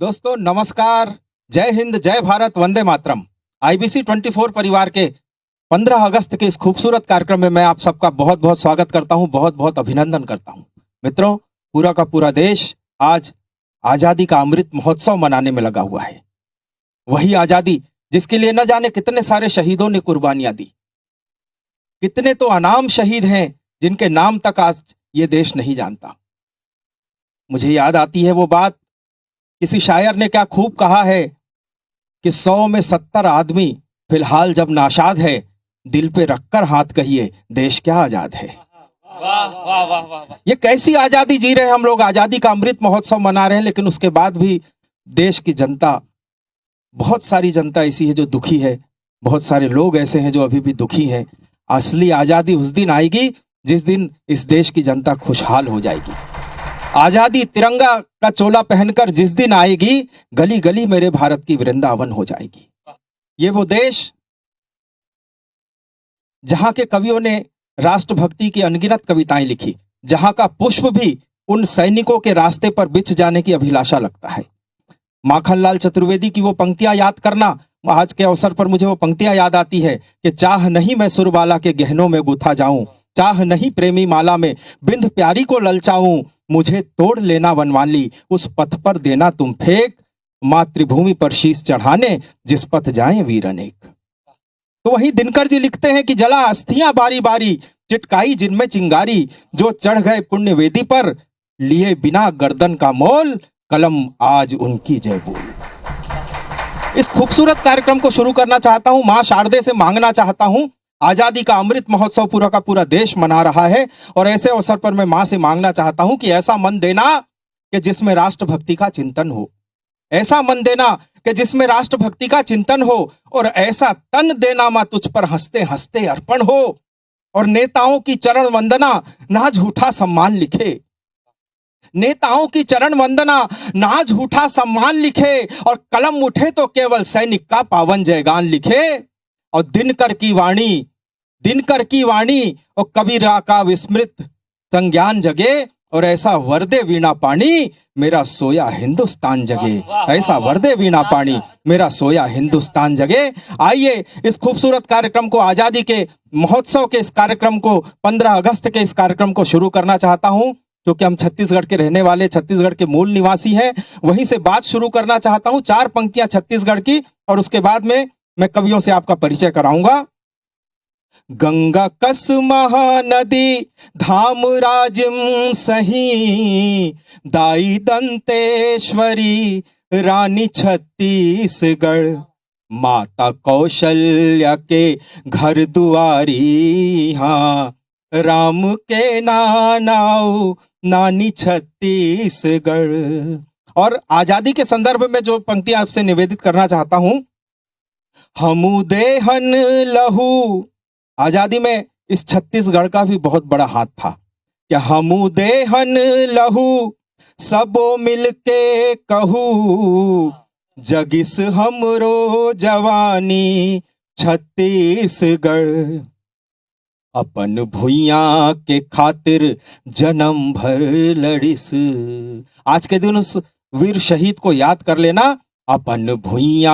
दोस्तों नमस्कार। जय हिंद, जय भारत, वंदे मातरम। आईबीसी 24 परिवार के 15 अगस्त के इस खूबसूरत कार्यक्रम में मैं आप सबका बहुत बहुत स्वागत करता हूं, बहुत बहुत अभिनंदन करता हूं। मित्रों, पूरा का पूरा देश आज आजादी का अमृत महोत्सव मनाने में लगा हुआ है। वही आजादी जिसके लिए न जाने कितने सारे शहीदों ने कुर्बानियां दी। कितने तो अनाम शहीद हैं जिनके नाम तक आज ये देश नहीं जानता। मुझे याद आती है वो बात, किसी शायर ने क्या खूब कहा है कि 100 में 70 आदमी फिलहाल जब नाशाद है, दिल पे रखकर हाथ कहिए देश क्या आजाद है। वाह वाह वाह वाह वाह। ये कैसी आजादी जी रहे हैं हम लोग, आजादी का अमृत महोत्सव मना रहे हैं, लेकिन उसके बाद भी देश की जनता, बहुत सारी जनता ऐसी है जो दुखी है, बहुत सारे लोग ऐसे हैं जो अभी भी दुखी हैं। असली आजादी उस दिन आएगी जिस दिन इस देश की जनता खुशहाल हो जाएगी। आजादी तिरंगा का चोला पहनकर जिस दिन आएगी, गली गली मेरे भारत की वृंदावन हो जाएगी। ये वो देश जहां के कवियों ने राष्ट्रभक्ति की अनगिनत कविताएं लिखी, जहां का पुष्प भी उन सैनिकों के रास्ते पर बिछ जाने की अभिलाषा लगता है। माखनलाल चतुर्वेदी की वो पंक्तियां याद करना, आज के अवसर पर मुझे वो पंक्तियां याद आती है कि चाह नहीं मैं सुरबाला के गहनों में गुथा जाऊं, चाह नहीं प्रेमी माला में बिंद प्यारी को ललचाऊं, मुझे तोड़ लेना वनमाली उस पथ पर देना तुम फेंक, मातृभूमि पर शीश चढ़ाने जिस पथ जाएं वीर अनेक। तो वहीं दिनकर जी लिखते हैं कि जला अस्थियां बारी बारी, चिटकाई जिनमें चिंगारी, जो चढ़ गए पुण्य वेदी पर, लिए बिना गर्दन का मोल, कलम आज उनकी जय बोल। इस खूबसूरत कार्यक्रम को शुरू करना चाहता हूं, मां शारदे से मांगना चाहता हूं। आजादी का अमृत महोत्सव पूरा का पूरा देश मना रहा है और ऐसे अवसर पर मैं मां से मांगना चाहता हूं कि ऐसा मन देना कि जिसमें राष्ट्रभक्ति का चिंतन हो, ऐसा मन देना कि जिसमें राष्ट्रभक्ति का चिंतन हो, और ऐसा तन देना मां तुझ पर हंसते हंसते अर्पण हो, और नेताओं की चरण वंदना ना झूठा सम्मान लिखे, नेताओं की चरण वंदना ना झूठा सम्मान लिखे, और कलम उठे तो केवल सैनिक का पावन जयगान लिखे, और दिनकर की वाणी और कबीरा का विस्मृत संज्ञान जगे, और ऐसा वरदे वीणा पानी मेरा सोया हिंदुस्तान जगे, ऐसा वरदे वीणा पानी मेरा सोया हिंदुस्तान जगे। आइए इस खूबसूरत कार्यक्रम को, आजादी के महोत्सव के इस कार्यक्रम को, 15 अगस्त के इस कार्यक्रम को शुरू करना चाहता हूं, क्योंकि हम छत्तीसगढ़ के रहने वाले, छत्तीसगढ़ के मूल निवासी हैं। वहीं से बात शुरू करना चाहता हूं, 4 पंक्तियां छत्तीसगढ़ की, और उसके बाद में मैं कवियों से आपका परिचय कराऊंगा। गंगा कस महानदी धाम राजिम सही, दाई दंतेश्वरी रानी छत्तीसगढ़, माता कौशल्या के घर दुआरी, हाँ राम के नानाऊ नानी छत्तीसगढ़। और आजादी के संदर्भ में जो पंक्तियां आपसे निवेदित करना चाहता हूं, हमू देहन लहू, आजादी में इस छत्तीसगढ़ का भी बहुत बड़ा हाथ था कि हमू देहन लहू सबो मिलके कहू, जगिस हमरो जवानी छत्तीसगढ़, अपन भुइया के खातिर जन्म भर लड़िस। आज के दिन उस वीर शहीद को याद कर लेना, अपन भुइया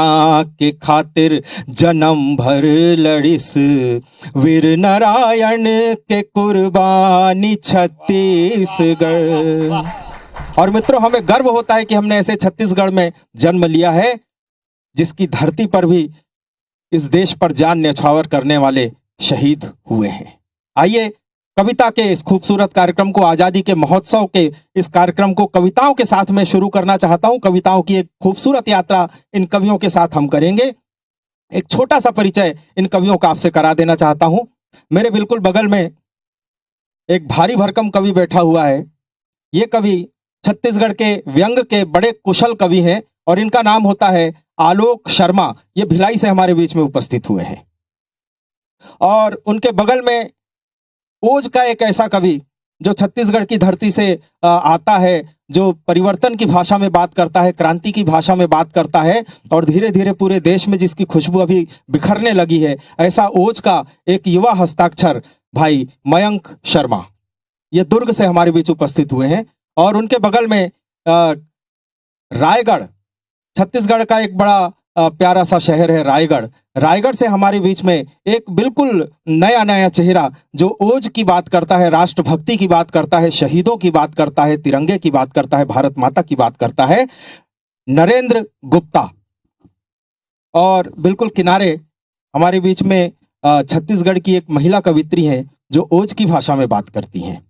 के खातिर जन्म भर लड़िस, वीर नारायण के कुर्बानी छत्तीसगढ़। और मित्रों, हमें गर्व होता है कि हमने ऐसे छत्तीसगढ़ में जन्म लिया है जिसकी धरती पर भी इस देश पर जान न्यौछावर करने वाले शहीद हुए हैं। आइए कविता के इस खूबसूरत कार्यक्रम को, आजादी के महोत्सव के इस कार्यक्रम को कविताओं के साथ में शुरू करना चाहता हूं। कविताओं की एक खूबसूरत यात्रा इन कवियों के साथ हम करेंगे। एक छोटा सा परिचय इन कवियों का आपसे करा देना चाहता हूं। मेरे बिल्कुल बगल में एक भारी भरकम कवि बैठा हुआ है। ये कवि छत्तीसगढ़ के व्यंग के बड़े कुशल कवि हैं और इनका नाम होता है आलोक शर्मा। ये भिलाई से हमारे बीच में उपस्थित हुए हैं। और उनके बगल में ओज का एक ऐसा कवि जो छत्तीसगढ़ की धरती से आता है, जो परिवर्तन की भाषा में बात करता है, क्रांति की भाषा में बात करता है, और धीरे धीरे पूरे देश में जिसकी खुशबू अभी बिखरने लगी है, ऐसा ओज का एक युवा हस्ताक्षर भाई मयंक शर्मा, ये दुर्ग से हमारे बीच उपस्थित हुए हैं। और उनके बगल में रायगढ़ छत्तीसगढ़ का एक बड़ा प्यारा सा शहर है रायगढ़। रायगढ़ से हमारे बीच में एक बिल्कुल नया नया चेहरा जो ओज की बात करता है, राष्ट्रभक्ति की बात करता है, शहीदों की बात करता है, तिरंगे की बात करता है, भारत माता की बात करता है, नरेंद्र गुप्ता। और बिल्कुल किनारे हमारे बीच में छत्तीसगढ़ की एक महिला कवित्री हैं जो ओज की भाषा में बात करती हैं।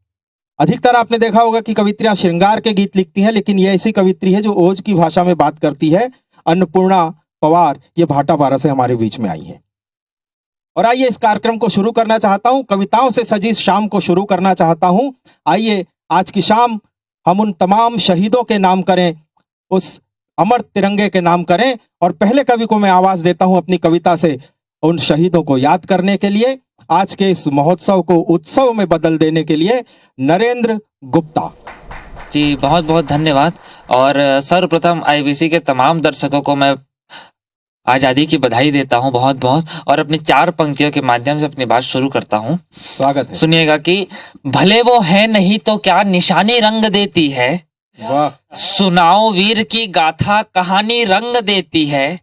अधिकतर आपने देखा होगा कि कवित्रियां श्रृंगार के गीत लिखती हैं, लेकिन ये ऐसी कवित्री है जो ओज की भाषा में बात करती है। अन्नपूर्णा पवार ये भाटापारा से हमारे बीच में आई है। और आइए इस कार्यक्रम को शुरू करना चाहता हूं, कविताओं से सजी इस शाम को शुरू करना चाहता हूं। आइए आज की शाम हम उन तमाम शहीदों के नाम करें, उस अमर तिरंगे के नाम करें। और पहले कवि को मैं आवाज देता हूं अपनी कविता से उन शहीदों को याद करने के लिए, आज के इस महोत्सव को उत्सव में बदल देने के लिए, नरेंद्र गुप्ता जी। बहुत बहुत धन्यवाद। और सर्वप्रथम आईबीसी के तमाम दर्शकों को मैं आज़ादी की बधाई देता हूं बहुत बहुत, और अपनी 4 पंक्तियों के माध्यम से अपनी बात शुरू करता हूं। स्वागत है। सुनिएगा कि भले वो है नहीं तो क्या निशानी रंग देती है, वाह, सुनाओ वीर की गाथा कहानी रंग देती है,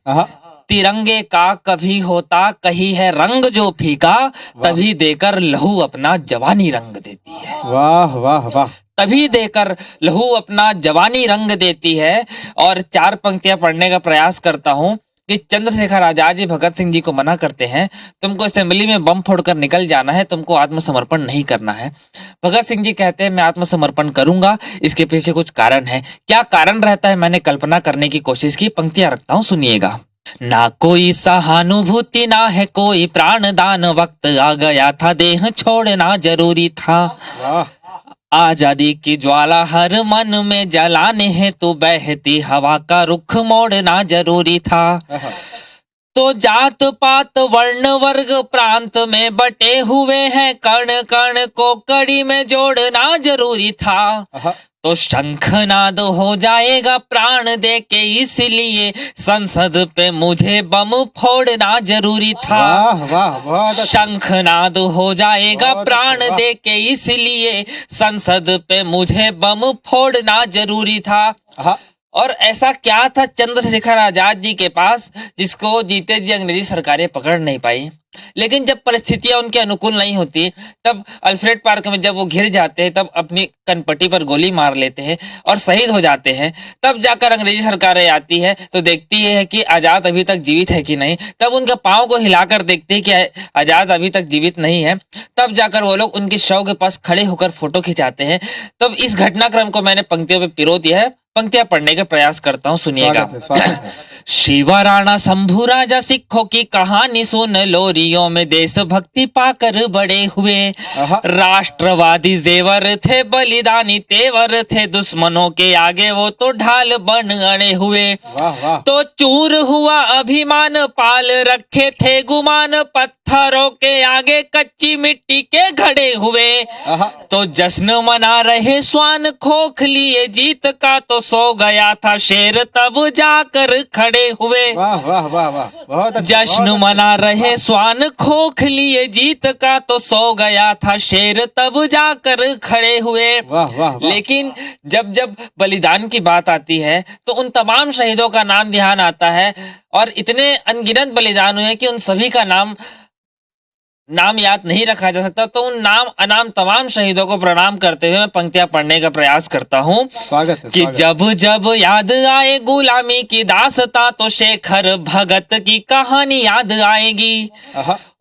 तिरंगे का कभी होता कहीं है रंग जो फीका, तभी देकर लहू अपना जवानी रंग देती है। वाह वाह वाह, तभी देकर लहू अपना जवानी रंग देती है। और 4 पंक्तियां पढ़ने का प्रयास करता हूं कि चंद्रशेखर आजाद जी भगत सिंह जी को मना करते हैं, तुमको असेंबली में बम फोड़कर निकल जाना है, तुमको आत्मसमर्पण नहीं करना है। भगत सिंह जी कहते हैं मैं आत्मसमर्पण करूंगा, इसके पीछे कुछ कारण है। क्या कारण रहता है मैंने कल्पना करने की कोशिश की, पंक्तियां रखता हूं, सुनिएगा। ना कोई सहानुभूति ना है कोई प्राणदान, वक्त आ गया था देह छोड़ना जरूरी था। आजादी की ज्वाला हर मन में जलाने हैं, तो बहती हवा का रुख मोड़ना जरूरी था। तो जात पात वर्ण वर्ग प्रांत में बटे हुए हैं, कण कण को कड़ी में जोड़ना जरूरी था। तो शंखनाद हो जाएगा प्राण दे के, इसलिए संसद पे मुझे बम फोड़ना जरूरी था। शंखनाद हो जाएगा प्राण दे के, इसलिए संसद पे मुझे बम फोड़ना जरूरी था। और ऐसा क्या था चंद्रशेखर आजाद जी के पास जिसको जीते जी अंग्रेजी सरकारें पकड़ नहीं पाई। लेकिन जब परिस्थितियां उनके अनुकूल नहीं होती, तब अल्फ्रेड पार्क में जब वो घिर जाते हैं, तब अपनी कनपट्टी पर गोली मार लेते हैं और शहीद हो जाते हैं। तब जाकर अंग्रेजी सरकारें आती है तो देखती है कि आजाद अभी तक जीवित है कि नहीं। तब उनके पाँव को हिलाकर देखते हैं कि आजाद अभी तक जीवित नहीं है। तब जाकर वो लोग उनके शव के पास खड़े होकर फोटो खिंचाते हैं। तब इस घटनाक्रम को मैंने पंक्तियों में पिरो दिया है, पंक्तियां पढ़ने का प्रयास करता हूं, सुनिएगा। शिवा राणा शंभू राजा सिखों की कहानी सुन, लोरियों में देशभक्ति पाकर बड़े हुए, राष्ट्रवादी जेवर थे बलिदानी तेवर थे, दुश्मनों के आगे वो तो ढाल बन अड़े हुए। तो चूर हुआ अभिमान पाल रखे थे गुमान, पत्थरों के आगे कच्ची मिट्टी के घड़े हुए। तो जश्न मना रहे स्वान खोख लिए जीत का, तो सो गया था शेर तब जाकर खड़े हुए। वाह वाह वाह वाह, बहुत अच्छा। जश्न मना रहे स्वान खोख लिए जीत का, तो सो गया था शेर तब जाकर खड़े हुए। वाह वाह वाह। लेकिन जब जब बलिदान की बात आती है तो उन तमाम शहीदों का नाम ध्यान आता है, और इतने अनगिनत बलिदान हुए कि उन सभी का नाम याद नहीं रखा जा सकता। तो उन नाम अनाम तमाम शहीदों को प्रणाम करते हुए मैं पंक्तियां पढ़ने का प्रयास करता हूं। स्वागत है, कि जब जब याद आए गुलामी की दास्तां, तो शेखर भगत की कहानी याद आएगी।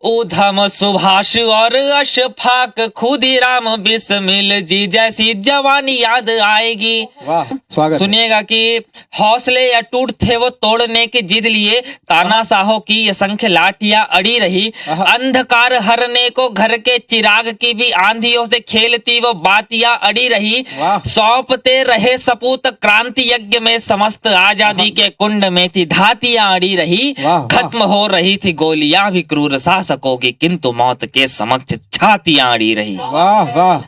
ऊधम सुभाष और अशफाक खुदीराम बिस्मिल जी जैसी जवानी याद आएगी। वाह, स्वागत। सुनिएगा कि हौसले या टूट थे वो तोड़ने की जिद लिए, तानाशाहों की असंख्य लाठियां अड़ी रही, अंधकार हरने को घर के चिराग की भी आंधियों से खेलती वो बातियां अड़ी रही, सौंपते रहे सपूत क्रांति यज्ञ में, समस्त आजादी के कुंड में थी धातियां अड़ी रही, खत्म हो रही थी गोलियां भी क्रूर सास सकोगी, किंतु मौत के समक्ष छातियां अड़ी रही। वाह वाह,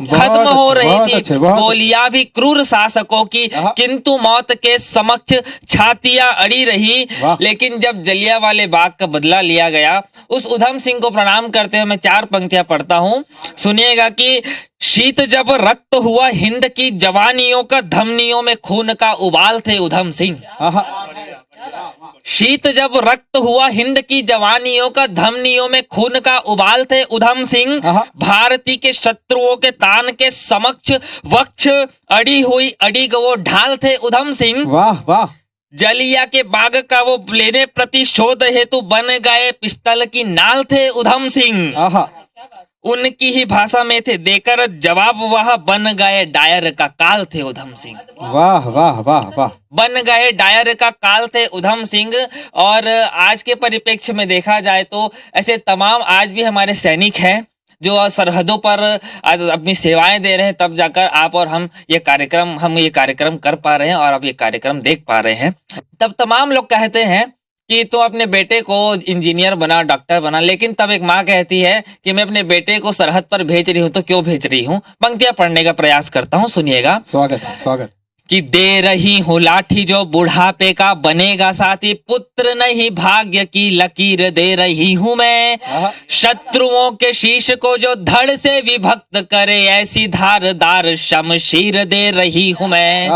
खत्म हो रही थी गोलियां भी क्रूर शासकों की, किंतु मौत के समक्ष छातियां अड़ी रही। लेकिन जब जलियांवाले बाग का बदला लिया गया, उस उधम सिंह को प्रणाम करते हुए मैं 4 पंक्तियां पढ़ता हूं, सुनिएगा कि शीत जब रक्त हुआ हिंद की जवानियों का, धमनियों में खून का उबाल थे उधम सिंह। शीत जब रक्त हुआ हिंद की जवानियों का, धमनियों में खून का उबाल थे उधम सिंह। भारती के शत्रुओं के तान के समक्ष वक्ष अड़ी हुई अड़ी वो ढाल थे उधम सिंह। वाह वाह। जलिया के बाग का वो लेने प्रतिशोध हेतु बन गए पिस्तल की नाल थे उधम सिंह। उनकी ही भाषा में थे देकर जवाब वह बन गए डायर का काल थे उधम सिंह। वाह वाह वाह वाह। बन गए डायर का काल थे उधम सिंह। और आज के परिप्रेक्ष्य में देखा जाए तो ऐसे तमाम आज भी हमारे सैनिक हैं जो सरहदों पर आज अपनी सेवाएं दे रहे हैं, तब जाकर आप और हम ये कार्यक्रम कर पा रहे हैं और अब ये कार्यक्रम देख पा रहे हैं। तब तमाम लोग कहते हैं कि तो अपने बेटे को इंजीनियर बना, डॉक्टर बना, लेकिन तब एक माँ कहती है कि मैं अपने बेटे को सरहद पर भेज रही हूँ, तो क्यों भेज रही हूँ। पंक्तियां पढ़ने का प्रयास करता हूँ, सुनिएगा। स्वागत है, स्वागत। कि दे रही हूँ लाठी जो बुढ़ापे का बनेगा साथी, पुत्र नहीं भाग्य की लकीर दे रही हूँ मैं। शत्रुओं के शीश को जो धड़ से विभक्त करे, ऐसी धारदार शमशीर दे रही हूँ मैं।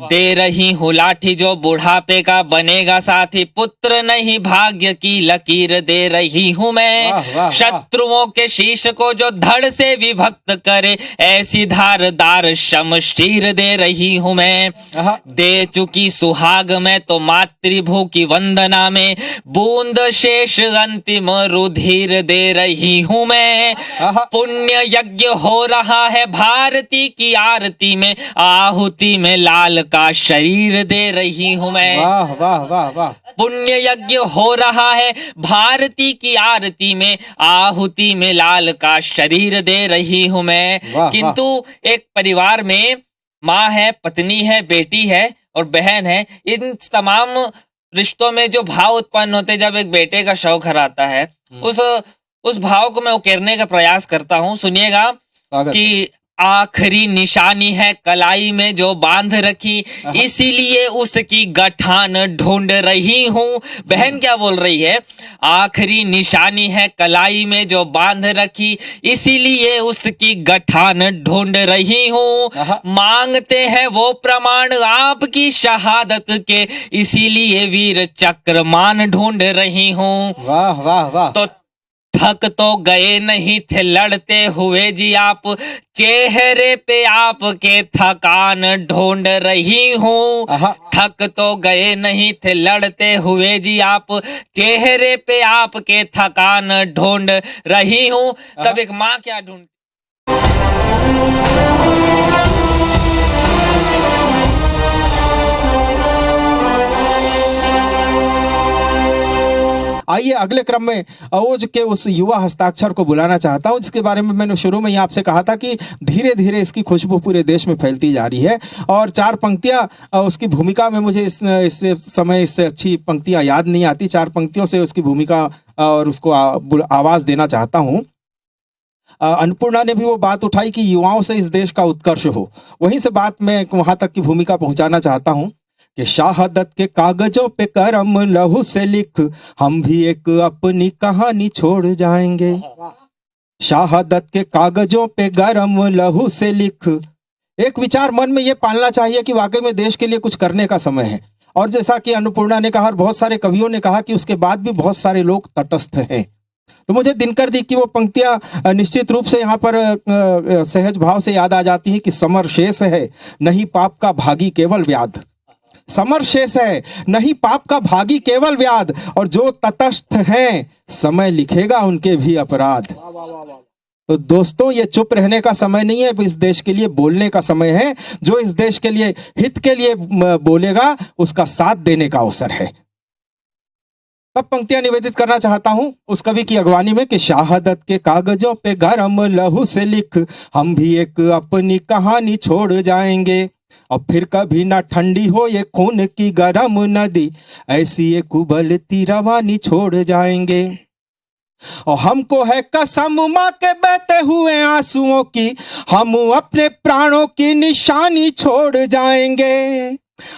दे रही हूँ लाठी जो बुढ़ापे का बनेगा साथी, पुत्र नहीं भाग्य की लकीर दे रही हूँ मैं। शत्रुओं के शीश को जो धड़ से विभक्त करे, ऐसी धारदार शमशीर दे रही हूँ मैं। दे चुकी सुहाग में तो मातृभू की वंदना में, बूंद शेष अंतिम रुधिर दे रही हूँ मैं। पुण्य यज्ञ हो रहा है भारती की आरती में, आहुति में लाल का शरीर दे रही हूँ मैं। वाह वाह वाह वाह। पुण्य यज्ञ हो रहा है भारती की आरती में, आहुति में लाल का शरीर दे रही हूँ मैं। किंतु एक परिवार में माँ है, पत्नी है, बेटी है और बहन है, इन तमाम रिश्तों में जो भाव उत्पन्न होते जब एक बेटे का शव खराता है, उस भाव को मैं उकेरने का प्रयास करता हूँ। सुनिएगा कि आखिरी निशानी है कलाई में जो बांध रखी, इसीलिए उसकी गठान ढूंढ रही हूँ। बहन क्या बोल रही है? आखिरी निशानी है कलाई में जो बांध रखी, इसीलिए उसकी गठान ढूंढ रही हूँ। मांगते हैं वो प्रमाण आपकी शहादत के, इसीलिए वीर चक्रमान ढूंढ रही हूँ। वाह वाह वाह। तो थक तो गए नहीं थे लड़ते हुए जी आप, चेहरे पे आपके थकान ढूंढ रही हूँ। थक तो गए नहीं थे लड़ते हुए जी आप, चेहरे पे आपके थकान ढूंढ रही हूँ। तब एक माँ क्या ढूंढती? आइए अगले क्रम में ओज के उस युवा हस्ताक्षर को बुलाना चाहता हूं, जिसके बारे में मैंने शुरू में ही आपसे कहा था कि धीरे धीरे इसकी खुशबू पूरे देश में फैलती जा रही है। और 4 पंक्तियां उसकी भूमिका में, मुझे इस समय इससे अच्छी पंक्तियां याद नहीं आती। 4 पंक्तियों से उसकी भूमिका और उसको आवाज देना चाहता हूं। अन्नपूर्णा ने भी वो बात उठाई कि युवाओं से इस देश का उत्कर्ष हो, वहीं से बात मैं वहां तक की भूमिका पहुंचाना चाहता हूं कि शहादत के कागजों पे करम लहू से लिख, हम भी एक अपनी कहानी छोड़ जाएंगे। शहादत के कागजों पे गरम लहू से लिख। एक विचार मन में ये पालना चाहिए कि वाकई में देश के लिए कुछ करने का समय है। और जैसा कि अन्नपूर्णा ने कहा और बहुत सारे कवियों ने कहा कि उसके बाद भी बहुत सारे लोग तटस्थ हैं, तो मुझे दिनकर दी की वो पंक्तियां निश्चित रूप से यहाँ पर सहज भाव से याद आ जाती हैं कि समर शेष है नहीं पाप का भागी केवल व्याध। समर शेष है नहीं पाप का भागी केवल व्याध, और जो तटस्थ हैं समय लिखेगा उनके भी अपराध। तो दोस्तों, ये चुप रहने का समय नहीं है, इस देश के लिए बोलने का समय है। जो इस देश के लिए हित के लिए बोलेगा उसका साथ देने का अवसर है। तब पंक्तियां निवेदित करना चाहता हूं उस कवि की अगवानी में कि शहादत के कागजों पे गरम लहू से लिख, हम भी एक अपनी कहानी छोड़ जाएंगे। और फिर कभी ना ठंडी हो ये खून की गरम नदी, ऐसी एक उबलती रवानी छोड़ जाएंगे। और हमको है कसम माँ के बहते हुए आंसुओं की, हम अपने प्राणों की निशानी छोड़ जाएंगे।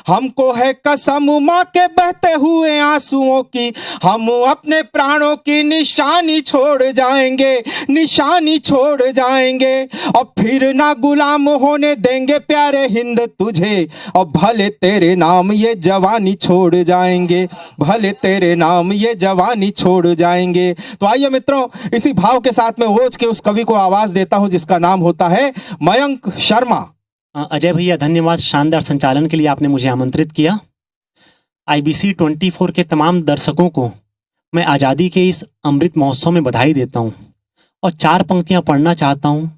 हमको है कसम माँ के बहते हुए आंसुओं की, हम अपने प्राणों की निशानी छोड़ जाएंगे, निशानी छोड़ जाएंगे। और फिर ना गुलाम होने देंगे प्यारे हिंद तुझे, और भले तेरे नाम ये जवानी छोड़ जाएंगे, भले तेरे नाम ये जवानी छोड़ जाएंगे। तो आइए मित्रों, इसी भाव के साथ में ओज के उस कवि को आवाज देता हूं जिसका नाम होता है मयंक शर्मा। अजय भैया धन्यवाद, शानदार संचालन के लिए आपने मुझे आमंत्रित किया। IBC 24 के तमाम दर्शकों को मैं आज़ादी के इस अमृत महोत्सव में बधाई देता हूँ और 4 पंक्तियाँ पढ़ना चाहता हूँ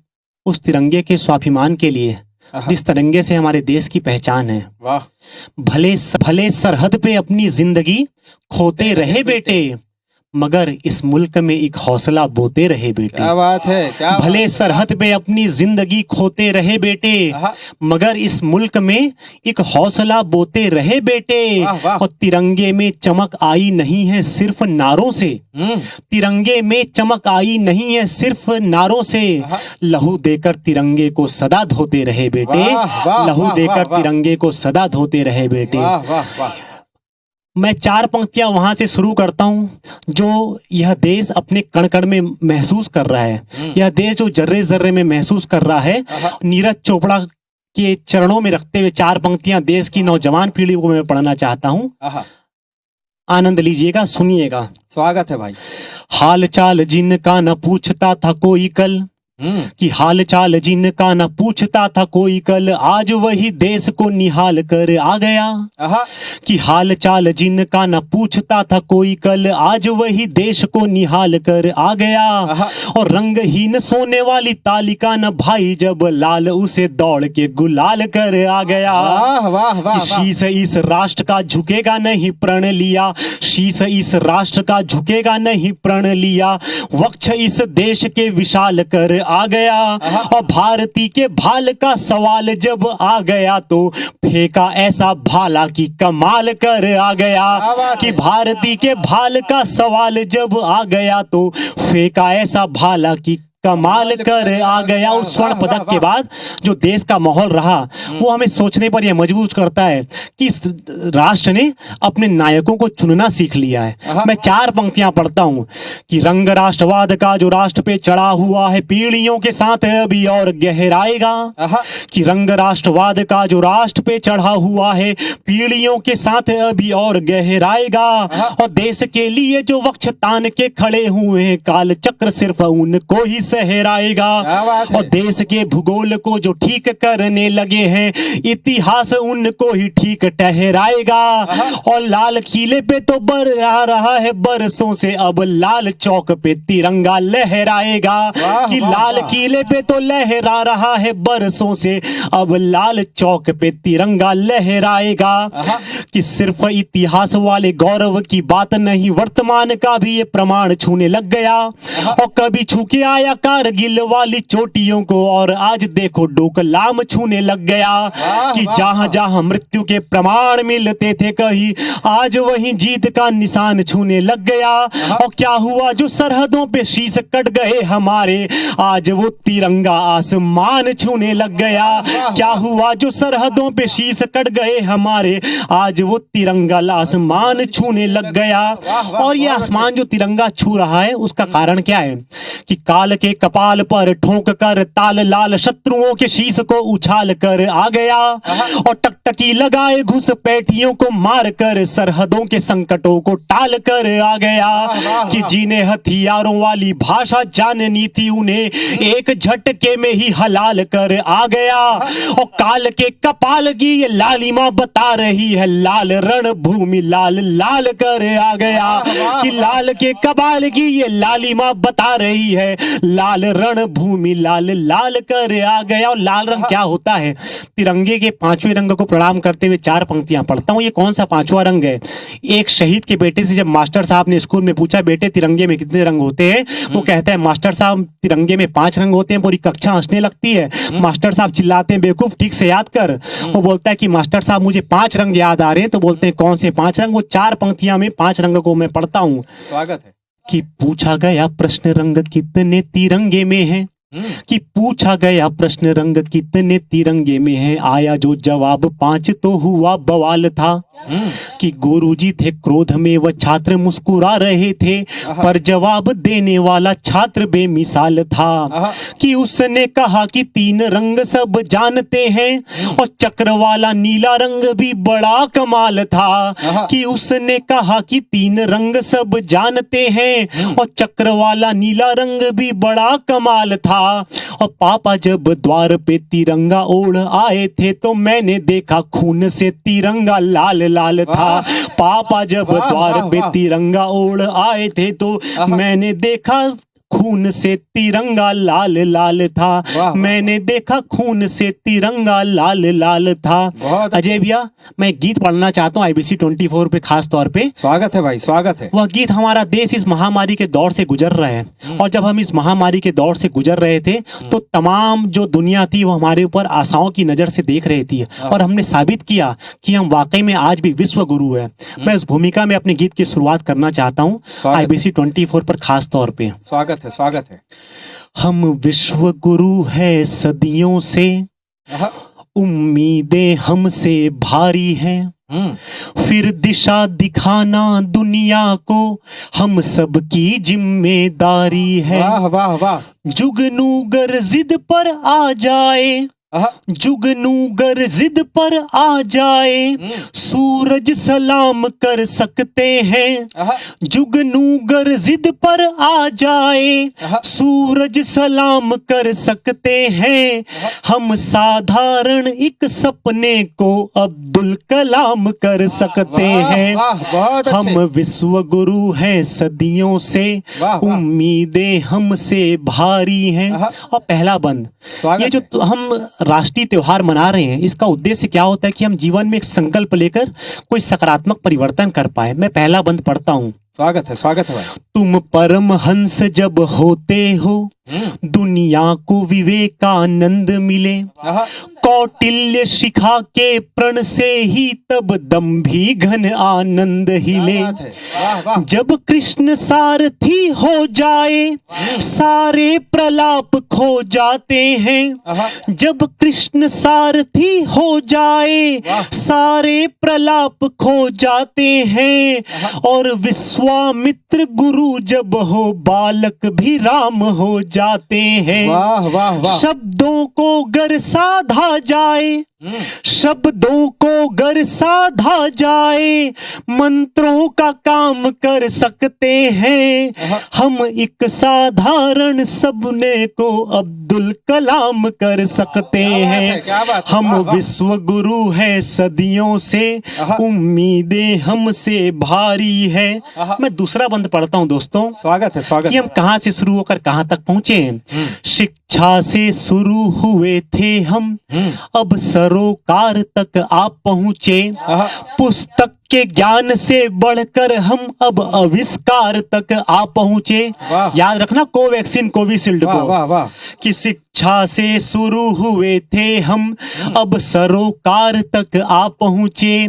उस तिरंगे के स्वाभिमान के लिए जिस तिरंगे से हमारे देश की पहचान है। वाह। भले सरहद पे अपनी जिंदगी खोते रहे बेटे, मगर इस मुल्क में एक हौसला बोते रहे बेटे। क्या बात है, क्या भले सरहद पे अपनी जिंदगी खोते रहे बेटे, मगर इस मुल्क में एक हौसला बोते रहे बेटे। और तिरंगे में चमक आई नहीं है सिर्फ नारों से, तिरंगे में चमक आई नहीं है सिर्फ नारों से, लहू देकर तिरंगे को सदा धोते रहे बेटे, लहू देकर तिरंगे को सदा धोते रहे बेटे। मैं 4 पंक्तियां वहां से शुरू करता हूं जो यह देश अपने कण कण में महसूस कर रहा है, यह देश जो जर्रे जर्रे में महसूस कर रहा है। नीरज चोपड़ा के चरणों में रखते हुए 4 पंक्तियां देश की नौजवान पीढ़ी को मैं पढ़ना चाहता हूं। आनंद लीजिएगा, सुनिएगा। स्वागत है भाई। हाल चाल जिनका न पूछता था कोई कल, कि हाल चाल जिनका न पूछता था कोई कल, आज वही देश को निहाल कर आ गया। कि हाल चाल जिनका न पूछता था कोई कल, आज वही देश को निहाल कर आ गया। और रंगहीन सोने वाली तालिका न भाई जब लाल उसे दौड़ के गुलाल कर आ गया। कि शीश इस राष्ट्र का झुकेगा नहीं प्रण लिया, शीश इस राष्ट्र का झुकेगा नहीं प्रण लिया, वक्ष इस देश के विशाल कर आ गया। और भारती के भाल का सवाल जब आ गया तो फेंका ऐसा भाला की कमाल कर आ गया। कि भारती के भाल का सवाल जब आ गया तो फेंका ऐसा भाला की कमाल कर आ गया। उस स्वर्ण पदक के बाद जो देश का माहौल रहा वो हमें सोचने पर यह मजबूर करता है कि राष्ट्र ने अपने नायकों को चुनना सीख लिया है। मैं 4 पंक्तियां पढ़ता हूं कि रंग राष्ट्रवाद का जो राष्ट्र पे चढ़ा हुआ है पीढ़ियों के साथ अभी और गहराएगा। कि रंग राष्ट्रवाद का जो राष्ट्र पे चढ़ा हुआ है पीढ़ियों के साथ अभी और गहराएगा। और देश के लिए जो वक्ष तान के खड़े हुए हैं काल चक्र सिर्फ उनको ही सहराएगा। और देश के भूगोल को जो ठीक करने लगे हैं इतिहास उनको ही ठीक ठहराएगा। और लाल किले पे तो रहा है बरसों से, अब लाल चौक पे तिरंगा लहराएगा। कि लाल किले पे तो लहरा रहा है बरसों से, अब लाल चौक पे तिरंगा लहराएगा। कि सिर्फ इतिहास वाले गौरव की बात नहीं, वर्तमान का भी ये प्रमाण छूने लग गया। और कभी छू के आया कारगिल वाली चोटियों को और आज देखो डोकलाम छूने लग गया। कि जहां जहां मृत्यु के प्रमाण मिलते थे कहीं, आज वहीं जीत का निशान छूने लग गया। और क्या हुआ जो सरहदों पे शीश कट गए हमारे, आज वो तिरंगा आसमान छूने लग गया। क्या हुआ जो सरहदों पे शीश कट गए हमारे, आज वो तिरंगा आसमान छूने लग गया। और ये आसमान जो तिरंगा छू रहा है उसका कारण क्या है? कि काल के कपाल पर ठोक कर ताल लाल शत्रुओं के शीश को उछाल कर आ गया। और टकटकी लगाए घुसपैठियों को मार कर सरहदों के संकटों को टाल कर आ गया। कि जिन्हें हथियारों वाली भाषा जाननी थी उन्हें एक झटके में ही हलाल कर आ गया। और काल के कपाल की ये लालिमा बता रही है, लाल रणभूमि लाल लाल कर आ गया। कि लाल के कपाल की ये लालिमा बता रही है, लाल रणभूमि लाल लाल कर आ गया। और लाल रंग क्या होता है? तिरंगे के 5वें रंग को प्रणाम करते हुए 4 पंक्तियां पढ़ता हूं। ये कौन सा 5वां रंग है? एक शहीद के बेटे से जब मास्टर साहब ने स्कूल में पूछा बेटे तिरंगे में कितने रंग होते हैं, वो कहता है मास्टर साहब तिरंगे में 5 रंग होते हैं। पूरी कक्षा हंसने लगती है। मास्टर साहब चिल्लाते हैं बेवकूफ ठीक से याद कर। वो बोलता है कि मास्टर साहब मुझे 5 रंग याद आ रहे हैं। तो बोलते हैं कौन से 5 रंग? वो 4 पंक्तियां में 5 रंग को मैं पढ़ता हूं। स्वागत है। कि पूछा गया प्रश्न रंग कितने तिरंगे में है, कि पूछा गया प्रश्न रंग कितने तिरंगे में है, आया जो जवाब 5 तो हुआ बवाल था। कि गुरुजी थे क्रोध में वह छात्र मुस्कुरा रहे थे, पर जवाब देने वाला छात्र बेमिसाल था। कि उसने कहा कि 3 रंग सब जानते हैं और चक्र वाला नीला रंग भी बड़ा कमाल था। कि उसने कहा कि 3 रंग सब जानते हैं और चक्र वाला नीला रंग भी बड़ा कमाल था। और पापा जब द्वार पे तिरंगा ओढ़ आए थे तो मैंने देखा खून से तिरंगा लाल लाल था। पापा जब द्वार पे तिरंगा ओढ़ आए थे तो मैंने देखा खून से तिरंगा लाल लाल था। मैंने देखा खून से तिरंगा लाल लाल था। अजय भैया, मैं गीत पढ़ना चाहता हूँ IBC 24 पे खास तौर पे। स्वागत है भाई, स्वागत है। वह गीत हमारा देश इस महामारी के दौर से गुजर रहा है, और जब हम इस महामारी के दौर से गुजर रहे थे तो तमाम जो दुनिया थी वो हमारे ऊपर आशाओं की नजर से देख रही थी, और हमने साबित किया कि हम वाकई में आज भी विश्व गुरु है। मैं उस भूमिका में अपने गीत की शुरुआत करना चाहता हूँ IBC 24 पर खास तौर पे। स्वागत है, स्वागत है। हम विश्व गुरु है सदियों से, उम्मीदें हमसे भारी हैं, फिर दिशा दिखाना दुनिया को हम सब की जिम्मेदारी है। वाह वाह वाह। जुगनू गर जिद पर आ जाए, जुगनू गर जिद पर आ जाए, सूरज सलाम कर सकते हैं। जुगनू गर जिद पर आ जाए, सूरज सलाम कर सकते हैं। हम साधारण एक सपने को अब्दुल कलाम कर सकते हैं। हम विश्व गुरु हैं सदियों से, उम्मीदें हमसे भारी हैं। और पहला बंद, ये जो हम राष्ट्रीय त्योहार मना रहे हैं, इसका उद्देश्य क्या होता है कि हम जीवन में एक संकल्प लेकर कोई सकारात्मक परिवर्तन कर पाए। मैं पहला बंद पढ़ता हूँ। स्वागत है, स्वागत है भाई। तुम परम हंस जब होते हो, दुनिया को विवेकानंद मिले, कौटिल्य शिखा के प्रण से ही तब दम भी घन आनंद हिले। जब कृष्ण सारथी हो जाए, सारे प्रलाप खो जाते हैं। जब कृष्ण सारथी हो जाए, सारे प्रलाप खो जाते हैं। और विश्वामित्र गुरु जब हो, बालक भी राम हो जाते हैं। वाह वाह वाह। शब्दों को गर साधा जाए, शब्दों को गर साधा जाए, मंत्रों का काम कर सकते हैं। हम एक साधारण सपने को अब्दुल कलाम कर सकते हैं। हम विश्व गुरु हैं सदियों से, उम्मीदें हमसे भारी है। मैं दूसरा बंद पढ़ता हूँ दोस्तों। स्वागत है, स्वागत। कि हम कहाँ से शुरू होकर कहाँ तक पहुंचे। शिक्षा से शुरू हुए थे हम, अब सरोकार तक आप पहुंचे। पुस्तक के ज्ञान से बढ़कर हम अब आविष्कार तक आ पहुंचे। याद रखना कोवैक्सीन कोविशील्ड को। वाह वाह। कि शिक्षा से शुरू हुए थे हम, अब सरोकार तक आ पहुंचे।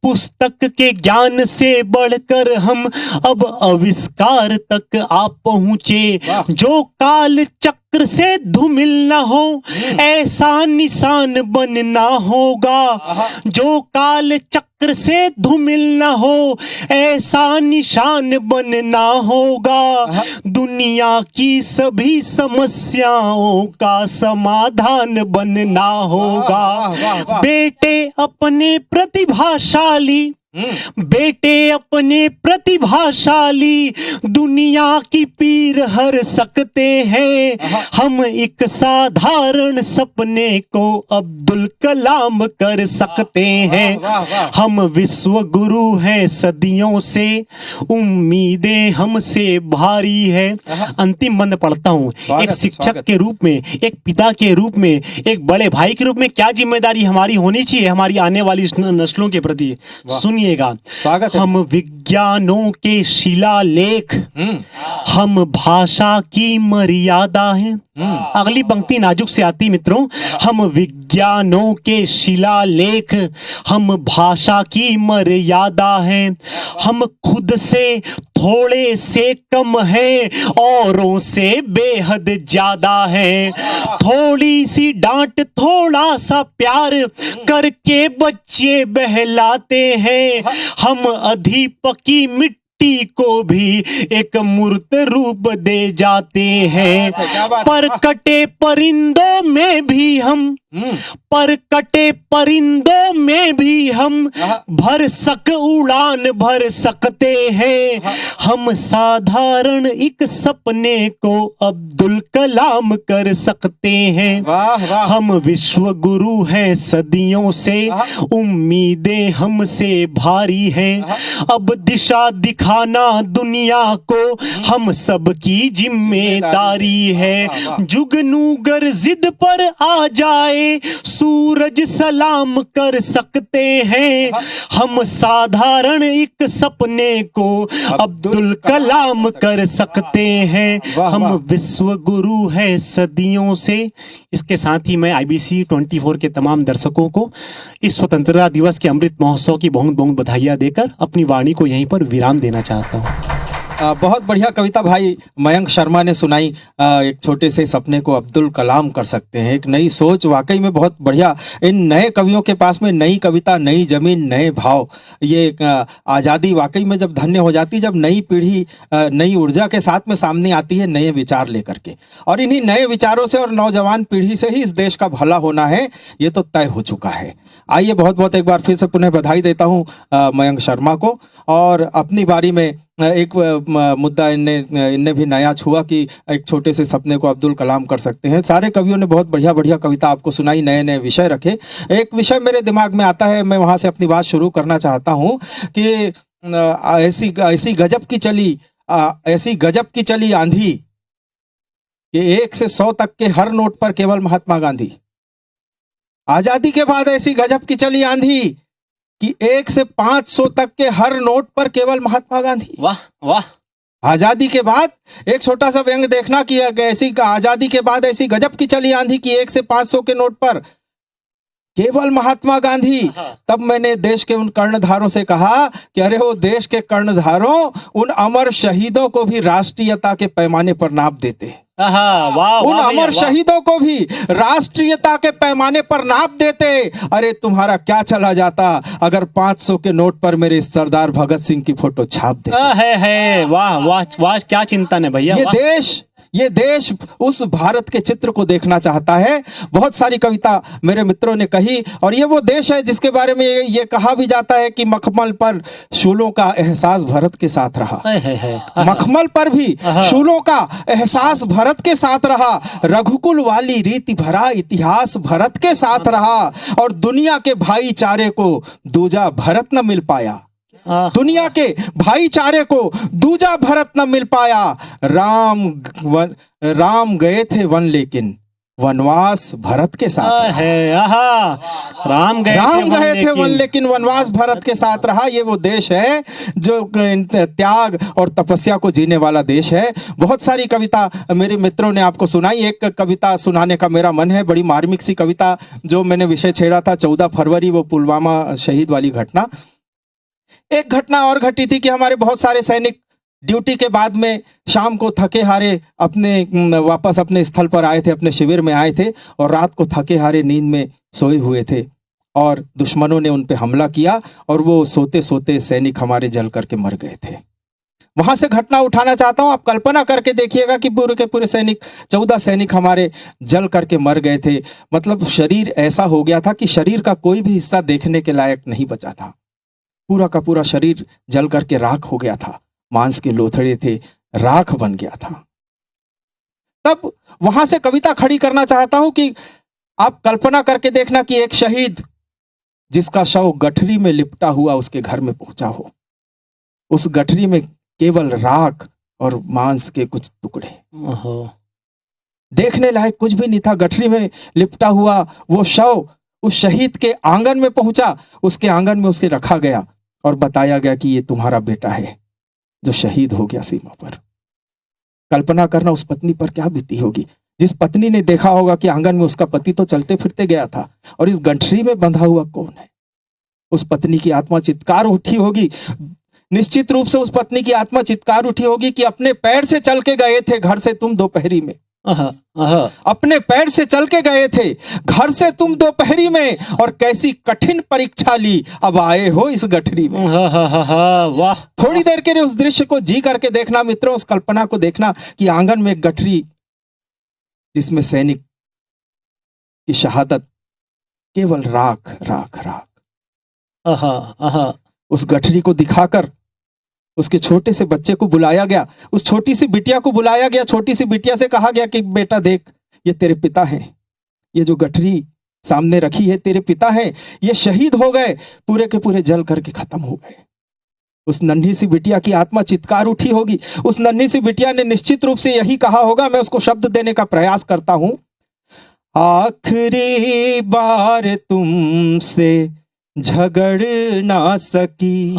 पुस्तक के ज्ञान से बढ़कर हम अब आविष्कार तक आ पहुंचे। जो काल चक्र से धूमिल न हो, ऐसा निशान बनना होगा। जो काल चक्र से धूमिल न हो, ऐसा निशान बनना होगा। दुनिया की सभी समस्याओं का समाधान बनना होगा। बेटे अपने प्रतिभाशाली, बेटे अपने प्रतिभाशाली, दुनिया की पीर हर सकते हैं। हम एक साधारण सपने को अब्दुल कलाम कर सकते हैं। हम विश्व गुरु हैं सदियों से, उम्मीदें हमसे भारी है। अंतिम बंद पढ़ता हूँ। एक शिक्षक के रूप में, एक पिता के रूप में, एक बड़े भाई के रूप में क्या जिम्मेदारी हमारी होनी चाहिए हमारी आने वाली नस्लों के प्रति, सुनिएगा। स्वागत है। हम विज्ञानों के शिलालेख, हम भाषा की मर्यादा हैं। अगली पंक्ति नाजुक से आती मित्रों, हम विज्ञानों के शिलालेख, हम भाषा की मर्यादा हैं, हम खुद से थोड़े से कम हैं, औरों से बेहद ज्यादा हैं। थोड़ी सी डांट थोड़ा सा प्यार करके बच्चे बहलाते हैं, हम अधिपकी मिट्टी को भी एक मूर्त रूप दे जाते हैं। पर कटे परिंदों में भी हम, पर कटे परिंदों में भी हम भरसक उड़ान भर सकते हैं। हम साधारण एक सपने को अब्दुल कलाम कर सकते हैं। हम विश्व गुरु हैं सदियों से, उम्मीदें हमसे भारी हैं। अब दिशा दिखाना दुनिया को हम सबकी जिम्मेदारी है। जुगनू गर जिद पर आ जाए सूरज सलाम कर सकते हैं। हम साधारण एक सपने को अब्दुल कलाम कर सकते हैं। हम विश्व गुरु हैं सदियों से। इसके साथ ही मैं IBC 24 के तमाम दर्शकों को इस स्वतंत्रता दिवस के अमृत महोत्सव की बहुत बहुत बधाइयां देकर अपनी वाणी को यहीं पर विराम देना चाहता हूँ। बहुत बढ़िया कविता भाई मयंक शर्मा ने सुनाई। एक छोटे से सपने को अब्दुल कलाम कर सकते हैं, एक नई सोच, वाकई में बहुत बढ़िया। इन नए कवियों के पास में नई कविता, नई जमीन, नए भाव। ये आज़ादी वाकई में जब धन्य हो जाती, जब नई पीढ़ी नई ऊर्जा के साथ में सामने आती है, नए विचार लेकर के। और इन्हीं नए विचारों से और नौजवान पीढ़ी से ही इस देश का भला होना है, ये तो तय हो चुका है। आइए बहुत बहुत एक बार फिर से पुनः बधाई देता हूँ मयंक शर्मा को। और अपनी बारी में एक मुद्दा इनने भी नया छुआ कि एक छोटे से सपने को अब्दुल कलाम कर सकते हैं। सारे कवियों ने बहुत बढ़िया बढ़िया कविता आपको सुनाई, नए नए विषय रखे। एक विषय मेरे दिमाग में आता है, मैं वहाँ से अपनी बात शुरू करना चाहता हूँ कि ऐसी गजब की चली, ऐसी गजब की चली आंधी कि 1 से 100 तक के हर नोट पर केवल महात्मा गांधी। आजादी के बाद ऐसी गजब की चली आंधी कि 1 से 500 तक के हर नोट पर केवल महात्मा गांधी। वाह वाह। आजादी के बाद एक छोटा सा व्यंग देखना कि ऐसी आजादी के बाद ऐसी गजब की चली आंधी कि 1 से 500 के नोट पर केवल महात्मा गांधी। तब मैंने देश के उन कर्णधारों से कहा कि अरे वो देश के कर्णधारों, उन अमर शहीदों को भी राष्ट्रीयता के पैमाने पर नाप देते। उन अमर शहीदों को भी राष्ट्रीयता के पैमाने पर नाप देते। अरे तुम्हारा क्या चला जाता अगर 500 के नोट पर मेरे सरदार भगत सिंह की फोटो छाप देते। वाह वाह वाह, क्या चिंतन है भैया। ये देश उस भारत के चित्र को देखना चाहता है। बहुत सारी कविता मेरे मित्रों ने कही, और ये वो देश है जिसके बारे में ये कहा भी जाता है कि मखमल पर शूलों का एहसास भारत के साथ रहा। मखमल पर भी शूलों का एहसास भारत के साथ रहा। रघुकुल वाली रीति भरा इतिहास भारत के साथ रहा। और दुनिया के भाईचारे को दूजा भारत न मिल पाया। दुनिया के भाईचारे को दूजा भारत न मिल पाया। राम गए थे वन लेकिन वनवास भारत के साथ है। राम गए थे वन लेकिन वनवास भारत के साथ रहा। ये वो देश है जो त्याग और तपस्या को जीने वाला देश है। बहुत सारी कविता मेरे मित्रों ने आपको सुनाई। एक कविता सुनाने का मेरा मन है, बड़ी मार्मिक सी कविता जो मैंने विषय छेड़ा था 14 फरवरी, वो पुलवामा शहीद वाली घटना। एक घटना और घटी थी कि हमारे बहुत सारे सैनिक ड्यूटी के बाद में शाम को थके हारे वापस अपने स्थल पर आए थे, अपने शिविर में आए थे, और रात को थके हारे नींद में सोए हुए थे और दुश्मनों ने उन पे हमला किया और वो सोते सोते सैनिक हमारे जल करके मर गए थे। वहां से घटना उठाना चाहता हूं। आप कल्पना करके देखिएगा कि पूरे के पूरे सैनिक 14 सैनिक हमारे जल करके मर गए थे। मतलब शरीर ऐसा हो गया था कि शरीर का कोई भी हिस्सा देखने के लायक नहीं बचा था। पूरा का पूरा शरीर जल करके राख हो गया था। मांस के लोथड़े थे, राख बन गया था। तब वहां से कविता खड़ी करना चाहता हूं कि आप कल्पना करके देखना कि एक शहीद जिसका शव गठरी में लिपटा हुआ उसके घर में पहुंचा हो, उस गठरी में केवल राख और मांस के कुछ टुकड़े, देखने लायक कुछ भी नहीं था। गठरी में लिपटा हुआ वो शव उस शहीद के आंगन में पहुंचा। उसके आंगन में उसके रखा गया और बताया गया कि ये तुम्हारा बेटा है जो शहीद हो गया सीमा पर। कल्पना करना उस पत्नी पर क्या बीती होगी, जिस पत्नी ने देखा होगा कि आंगन में उसका पति तो चलते फिरते गया था और इस गठरी में बंधा हुआ कौन है। उस पत्नी की आत्मा चित्कार उठी होगी, निश्चित रूप से उस पत्नी की आत्मा चित्कार उठी होगी कि अपने पैर से चल के गए थे घर से तुम दोपहरी में, अपने पैर से चल के गए थे घर से तुम दोपहरी में, और कैसी कठिन परीक्षा ली, अब आए हो इस गठरी में। वाह, थोड़ी देर के लिए उस दृश्य को जी करके देखना मित्रों, उस कल्पना को देखना कि आंगन में एक गठरी जिसमें सैनिक की शहादत केवल राख राख राख। उस गठरी को दिखाकर उसके छोटे से बच्चे को बुलाया गया, उस छोटी सी बिटिया को बुलाया गया, छोटी सी बिटिया से कहा गया कि बेटा देख, ये तेरे पिता हैं, ये जो गठरी सामने रखी है तेरे पिता हैं, ये शहीद हो गए, पूरे के पूरे जल करके खत्म हो गए। उस नन्ही सी बिटिया की आत्मा चित्कार उठी होगी, उस नन्ही सी बिटिया ने निश्चित रूप से यही कहा होगा, मैं उसको शब्द देने का प्रयास करता हूं, आखिरी बार तुमसे झगड़ ना सकी,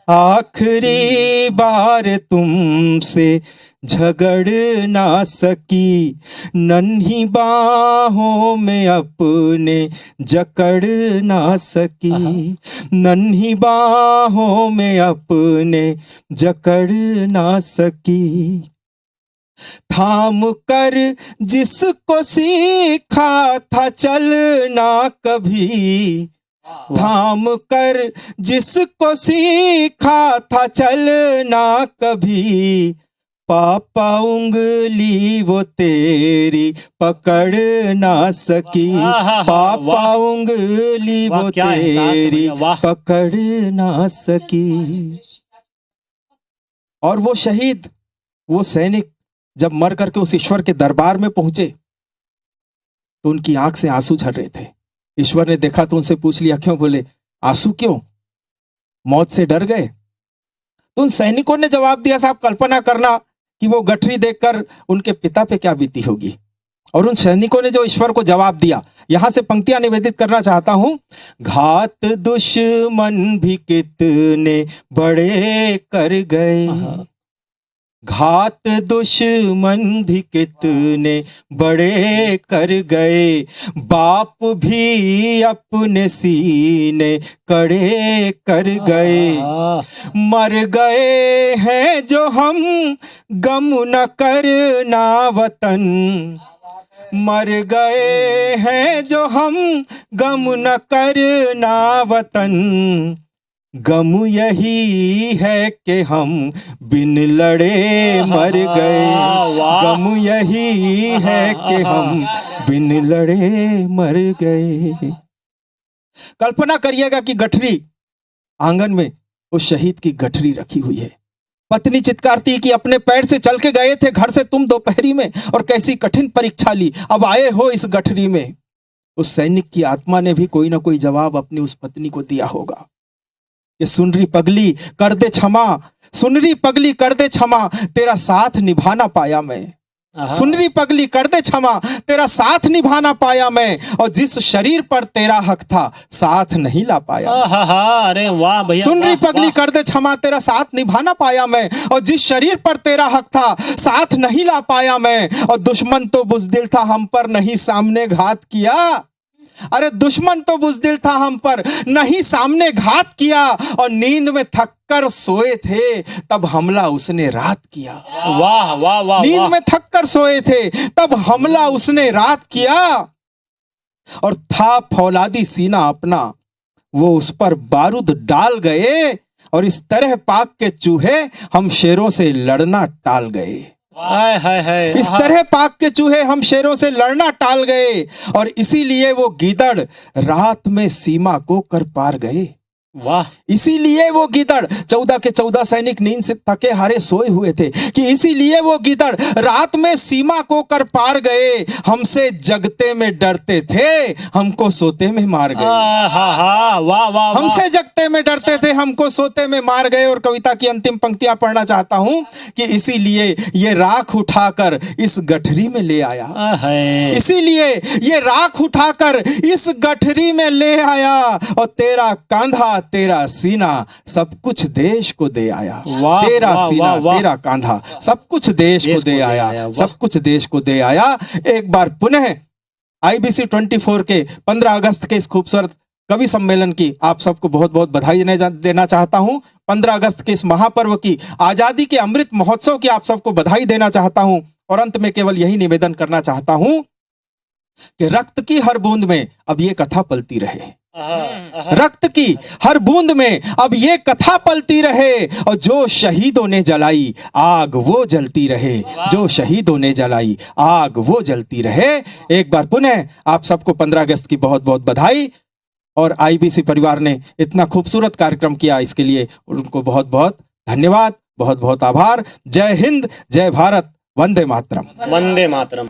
आखिरी बार तुमसे झगड़ ना सकी, नन्ही बाहों में अपने जकड़ ना सकी, नन्ही बाहों में अपने जकड़ ना सकी। थाम कर जिसको सीखा था चलना कभी, थाम कर जिसको सीखा था चलना कभी, पापा उंगली वो तेरी पकड़ ना सकी, पापा उंगली वो तेरी पकड़ ना सकी। और वो शहीद, वो सैनिक जब मर करके उस ईश्वर के दरबार में पहुंचे तो उनकी आंख से आंसू झर रहे थे। ईश्वर ने देखा तो उनसे पूछ लिया, क्यों? बोले आंसू क्यों, मौत से डर गए? तो उन सैनिकों ने जवाब दिया, साहब कल्पना करना कि वो गठरी देखकर उनके पिता पे क्या बीती होगी। और उन सैनिकों ने जो ईश्वर को जवाब दिया, यहां से पंक्तियां निवेदित करना चाहता हूं, घात दुश्मन भी कितने बड़े कर गए, घात दुश्मन भी कितने बड़े कर गए, बाप भी अपने सीने कड़े कर गए, मर गए हैं जो हम गम न करना वतन, मर गए हैं जो हम गम न करना वतन, गम यही है कि हम बिन लड़े मर गए, गम यही है कि हम बिन लड़े मर गए। कल्पना करिएगा कि गठरी, आंगन में उस शहीद की गठरी रखी हुई है, पत्नी चित्कारती कि अपने पैर से चल के गए थे घर से तुम दोपहरी में, और कैसी कठिन परीक्षा ली, अब आए हो इस गठरी में। उस सैनिक की आत्मा ने भी कोई ना कोई जवाब अपनी उस पत्नी को दिया होगा, ये सुन रही पगली कर दे क्षमा, सुन रही पगली कर दे क्षमा, तेरा साथ निभाना पाया मैं, सुन रही पगली कर दे क्षमा, तेरा साथ निभाना पाया मैं, और जिस शरीर पर तेरा हक था साथ नहीं ला पाया। अरे वाह भैया, सुन रही पगली कर दे क्षमा, तेरा साथ निभाना पाया मैं, और जिस शरीर पर तेरा हक था साथ नहीं ला पाया मैं, और दुश्मन तो बुज़दिल था हम पर नहीं सामने घात किया, अरे दुश्मन तो बुज़दिल था हम पर नहीं सामने घात किया, और नींद में थक कर सोए थे तब हमला उसने रात किया। वाह वाह वाह, नींद में थक कर सोए थे तब हमला उसने रात किया, और था फौलादी सीना अपना वो उस पर बारूद डाल गए, और इस तरह पाक के चूहे हम शेरों से लड़ना टाल गए। इस तरह पाक के चूहे हम शेरों से लड़ना टाल गए, और इसीलिए वो गीदड़ रात में सीमा को कर पार गए। वाह, इसीलिए वो गीदड़, 14 के 14 सैनिक नींद से थके हारे सोए हुए थे कि इसीलिए वो गीदड़ रात में सीमा को कर पार गए, हमसे जगते में डरते थे हमको सोते में मार गए। वाह वाह, हमसे जगते में डरते थे हमको सोते में मार गए। और कविता की अंतिम पंक्तियां पढ़ना चाहता हूं कि इसीलिए ये राख उठाकर इस गठरी में ले आया, इसीलिए ये राख उठाकर इस गठरी में ले आया, और तेरा कांधा तेरा सीना सब कुछ देश को दे आया। वाह, तेरा वाह, सीना वाह, वाह। तेरा कांधा सब कुछ देश को दे आया, वाह। सब कुछ देश को दे आया। एक बार पुनः IBC 24 के 15 अगस्त के इस खूबसूरत कवि सम्मेलन की आप सबको बहुत बहुत बधाई देना चाहता हूं। 15 अगस्त के इस महापर्व की, आजादी के अमृत महोत्सव की आप सबको बधाई देना चाहता हूं। और अंत में केवल यही निवेदन करना चाहता हूं कि रक्त की हर बूंद में अब ये कथा पलती रहे, रक्त की हर बूंद में अब ये कथा पलती रहे, और जो शहीदों ने जलाई आग वो जलती रहे, जो शहीदों ने जलाई आग वो जलती रहे। एक बार पुनः आप सबको 15 अगस्त की बहुत बहुत बधाई। और IBC परिवार ने इतना खूबसूरत कार्यक्रम किया, इसके लिए उनको बहुत बहुत धन्यवाद, बहुत बहुत आभार। जय हिंद, जय भारत, वंदे मातरम। वंदे मातरम।